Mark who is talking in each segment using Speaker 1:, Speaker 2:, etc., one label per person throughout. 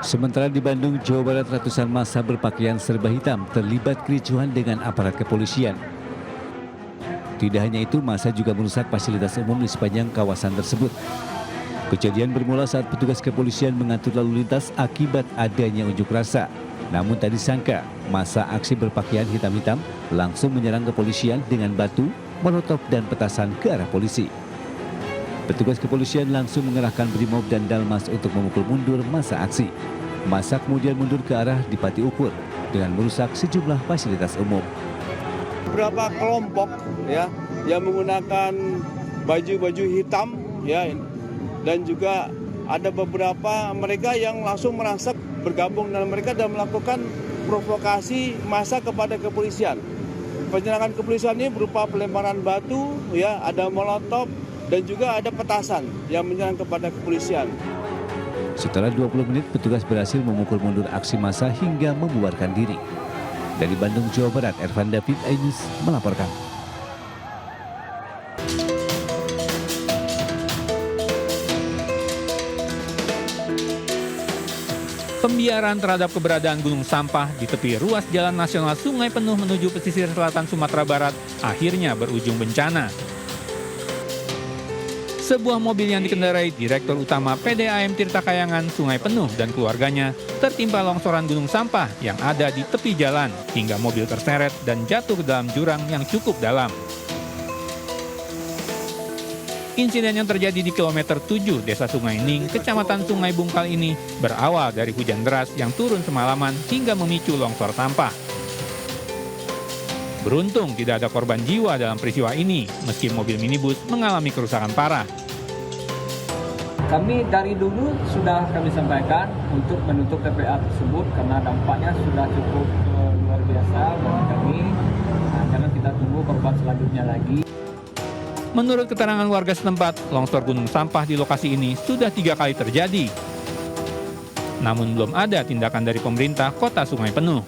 Speaker 1: Sementara di Bandung, Jawa Barat, ratusan massa berpakaian serba hitam terlibat kericuhan dengan aparat kepolisian. Tidak hanya itu, massa juga merusak fasilitas umum di sepanjang kawasan tersebut. Kejadian bermula saat petugas kepolisian mengatur lalu lintas akibat adanya unjuk rasa. Namun tak disangka, massa aksi berpakaian hitam-hitam langsung menyerang kepolisian dengan batu, molotov dan petasan ke arah polisi. Petugas kepolisian langsung mengerahkan Brimob dan Dalmas untuk memukul mundur massa aksi. Massa kemudian mundur ke arah Dipati Ukur dengan merusak sejumlah fasilitas umum.
Speaker 2: Beberapa kelompok ya yang menggunakan baju-baju hitam ya, dan juga ada beberapa mereka yang langsung merangsak bergabung dengan mereka dan melakukan provokasi massa kepada kepolisian. Penyerangan kepolisian ini berupa pelemparan batu ya, ada molotov dan juga ada petasan yang menyerang kepada kepolisian.
Speaker 1: Setelah 20 menit, petugas berhasil memukul mundur aksi massa hingga membubarkan diri. Dari Bandung, Jawa Barat, Ervan David, iNews melaporkan.
Speaker 3: Pembiaran terhadap keberadaan gunung sampah di tepi ruas Jalan Nasional Sungai Penuh menuju pesisir selatan Sumatera Barat akhirnya berujung bencana. Sebuah mobil yang dikendarai Direktur Utama PDAM Tirta Kayangan Sungai Penuh dan keluarganya tertimpa longsoran gunung sampah yang ada di tepi jalan hingga mobil terseret dan jatuh ke dalam jurang yang cukup dalam. Insiden yang terjadi di kilometer 7 Desa Sungai Ning, Kecamatan Sungai Bungkal ini berawal dari hujan deras yang turun semalaman hingga memicu longsor sampah. Beruntung tidak ada korban jiwa dalam peristiwa ini, meski mobil minibus mengalami kerusakan parah.
Speaker 4: Kami dari dulu sudah kami sampaikan untuk menutup TPA tersebut karena dampaknya sudah cukup luar biasa bagi kami. Karena kita tunggu korban selanjutnya lagi.
Speaker 3: Menurut keterangan warga setempat, longsor gunung sampah di lokasi ini sudah 3 kali terjadi. Namun belum ada tindakan dari pemerintah Kota Sungai Penuh.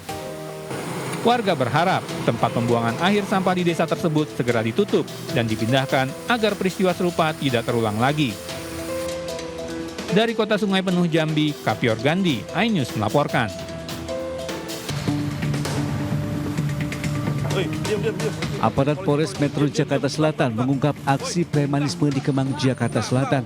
Speaker 3: Warga berharap tempat pembuangan akhir sampah di desa tersebut segera ditutup dan dipindahkan agar peristiwa serupa tidak terulang lagi. Dari Kota Sungai Penuh Jambi, Kapior Gandhi, iNews melaporkan.
Speaker 1: Aparat Polres Metro Jakarta Selatan mengungkap aksi premanisme di Kemang, Jakarta Selatan.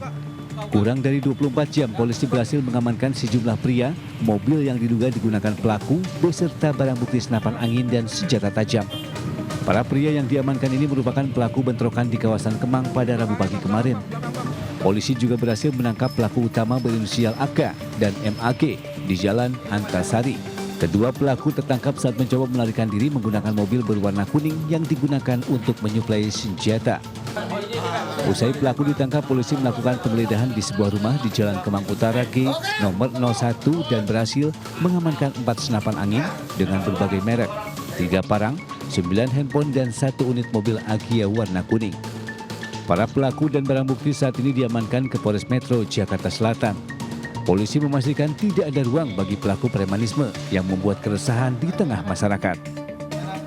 Speaker 1: Kurang dari 24 jam, polisi berhasil mengamankan sejumlah pria, mobil yang diduga digunakan pelaku, beserta barang bukti senapan angin dan senjata tajam. Para pria yang diamankan ini merupakan pelaku bentrokan di kawasan Kemang pada Rabu pagi kemarin. Polisi juga berhasil menangkap pelaku utama berinisial AK dan MAG di Jalan Antasari. Kedua pelaku tertangkap saat mencoba melarikan diri menggunakan mobil berwarna kuning yang digunakan untuk menyuplai senjata. Usai pelaku ditangkap, polisi melakukan penggeledahan di sebuah rumah di Jalan Kemang Utara G nomor 01 dan berhasil mengamankan 4 senapan angin dengan berbagai merek, 3 parang, 9 handphone dan 1 unit mobil Agya warna kuning. Para pelaku dan barang bukti saat ini diamankan ke Polres Metro Jakarta Selatan. Polisi memastikan tidak ada ruang bagi pelaku premanisme yang membuat keresahan di tengah masyarakat.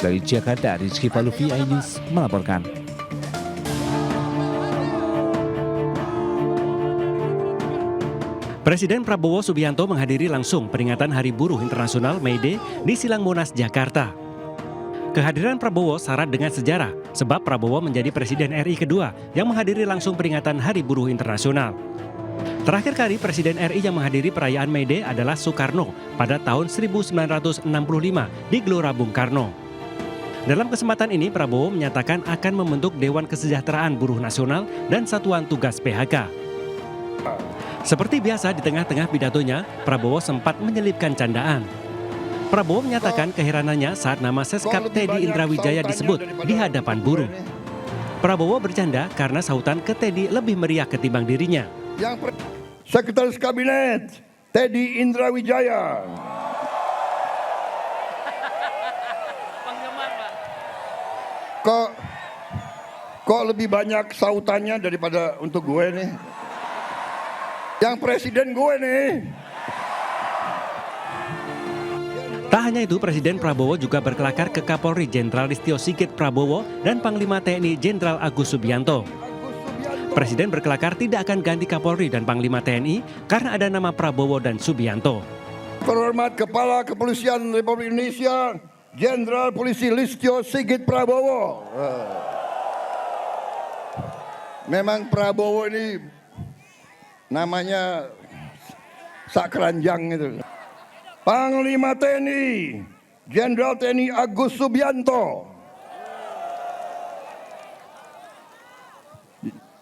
Speaker 1: Dari Jakarta, Rizky Paluvi, iNews melaporkan.
Speaker 5: Presiden Prabowo Subianto menghadiri langsung peringatan Hari Buruh Internasional May Day di Silang Monas, Jakarta. Kehadiran Prabowo syarat dengan sejarah, sebab Prabowo menjadi Presiden RI kedua yang menghadiri langsung peringatan Hari Buruh Internasional. Terakhir kali Presiden RI yang menghadiri perayaan May Day adalah Soekarno pada tahun 1965 di Gelora Bung Karno. Dalam kesempatan ini, Prabowo menyatakan akan membentuk Dewan Kesejahteraan Buruh Nasional dan Satuan Tugas PHK. Seperti biasa di tengah-tengah pidatonya, Prabowo sempat menyelipkan candaan. Prabowo menyatakan keheranannya saat nama Seskap Teddy Indrawijaya disebut di hadapan buruh. Prabowo bercanda karena sautan ke Teddy lebih meriah ketimbang dirinya.
Speaker 6: Sekretaris Kabinet Teddy Indrawijaya. Kok lebih banyak sautannya daripada untuk gue nih? Yang presiden gue nih.
Speaker 5: Tak hanya itu, Presiden Prabowo juga berkelakar ke Kapolri Jenderal Listio Sigit Prabowo dan Panglima TNI Jenderal Agus Subianto. Presiden berkelakar tidak akan ganti Kapolri dan Panglima TNI karena ada nama Prabowo dan Subianto.
Speaker 6: Terhormat Kepala Kepolisian Republik Indonesia, Jenderal Polisi Listio Sigit Prabowo. Memang Prabowo ini namanya sak keranjang itu. Panglima TNI, Jenderal TNI Agus Subianto.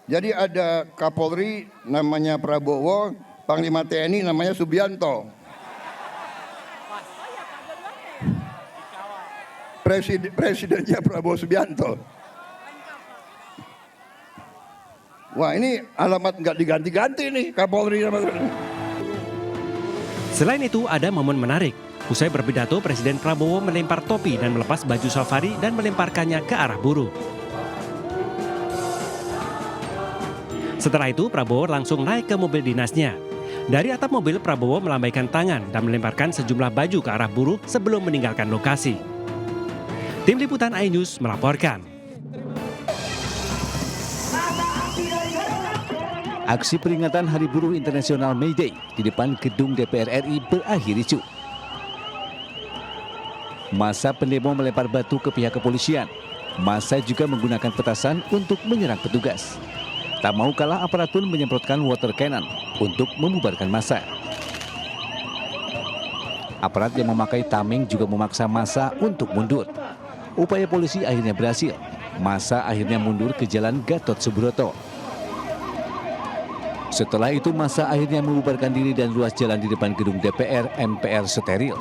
Speaker 6: Jadi ada Kapolri namanya Prabowo, Panglima TNI namanya Subianto. Presidennya Prabowo Subianto. Wah, ini alamat nggak diganti-ganti nih Kapolri.
Speaker 5: Selain itu, ada momen menarik. Usai berpidato, Presiden Prabowo melempar topi dan melepas baju safari dan melemparkannya ke arah buruh. Setelah itu, Prabowo langsung naik ke mobil dinasnya. Dari atap mobil, Prabowo melambaikan tangan dan melemparkan sejumlah baju ke arah buruh sebelum meninggalkan lokasi. Tim Liputan iNews melaporkan.
Speaker 1: Aksi peringatan Hari Buruh Internasional May Day di depan gedung DPR RI berakhir ricuh. Massa pendemo melempar batu ke pihak kepolisian. Massa juga menggunakan petasan untuk menyerang petugas. Tak mau kalah, aparat pun menyemprotkan water cannon untuk membubarkan massa. Aparat yang memakai tameng juga memaksa massa untuk mundur. Upaya polisi akhirnya berhasil. Massa akhirnya mundur ke Jalan Gatot Subroto. Setelah itu massa akhirnya membubarkan diri dan ruas jalan di depan gedung DPR MPR steril.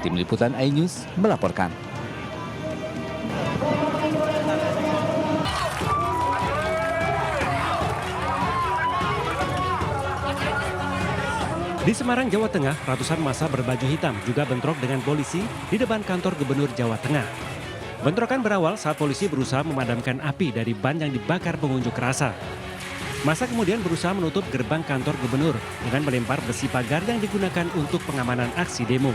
Speaker 1: Tim Liputan iNews melaporkan.
Speaker 5: Di Semarang, Jawa Tengah, ratusan massa berbaju hitam juga bentrok dengan polisi di depan kantor Gubernur Jawa Tengah. Bentrokan berawal saat polisi berusaha memadamkan api dari ban yang dibakar pengunjuk rasa. Massa kemudian berusaha menutup gerbang kantor Gubernur dengan melempar besi pagar yang digunakan untuk pengamanan aksi demo.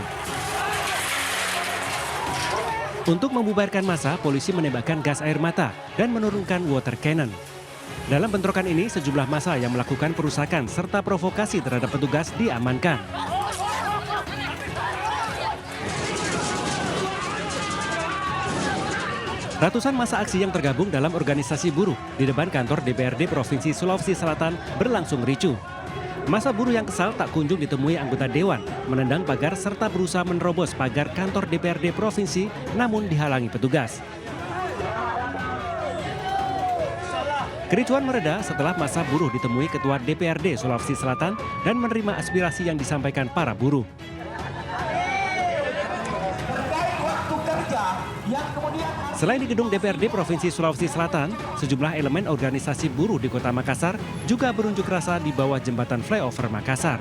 Speaker 5: Untuk membubarkan massa, polisi menembakkan gas air mata dan menurunkan water cannon. Dalam bentrokan ini, sejumlah massa yang melakukan perusakan serta provokasi terhadap petugas diamankan. Ratusan massa aksi yang tergabung dalam organisasi buruh di depan kantor DPRD Provinsi Sulawesi Selatan berlangsung ricuh. Massa buruh yang kesal tak kunjung ditemui anggota dewan, menendang pagar serta berusaha menerobos pagar kantor DPRD Provinsi, namun dihalangi petugas. Kericuan mereda setelah massa buruh ditemui Ketua DPRD Sulawesi Selatan dan menerima aspirasi yang disampaikan para buruh. Selain di gedung DPRD Provinsi Sulawesi Selatan, sejumlah elemen organisasi buruh di Kota Makassar juga berunjuk rasa di bawah jembatan flyover Makassar.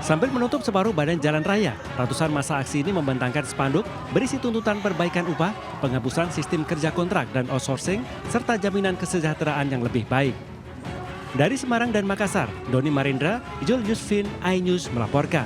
Speaker 5: Sambil menutup separuh badan jalan raya, ratusan massa aksi ini membentangkan spanduk berisi tuntutan perbaikan upah, penghapusan sistem kerja kontrak dan outsourcing, serta jaminan kesejahteraan yang lebih baik. Dari Semarang dan Makassar, Doni Marindra, Jul Yusfin, iNews melaporkan.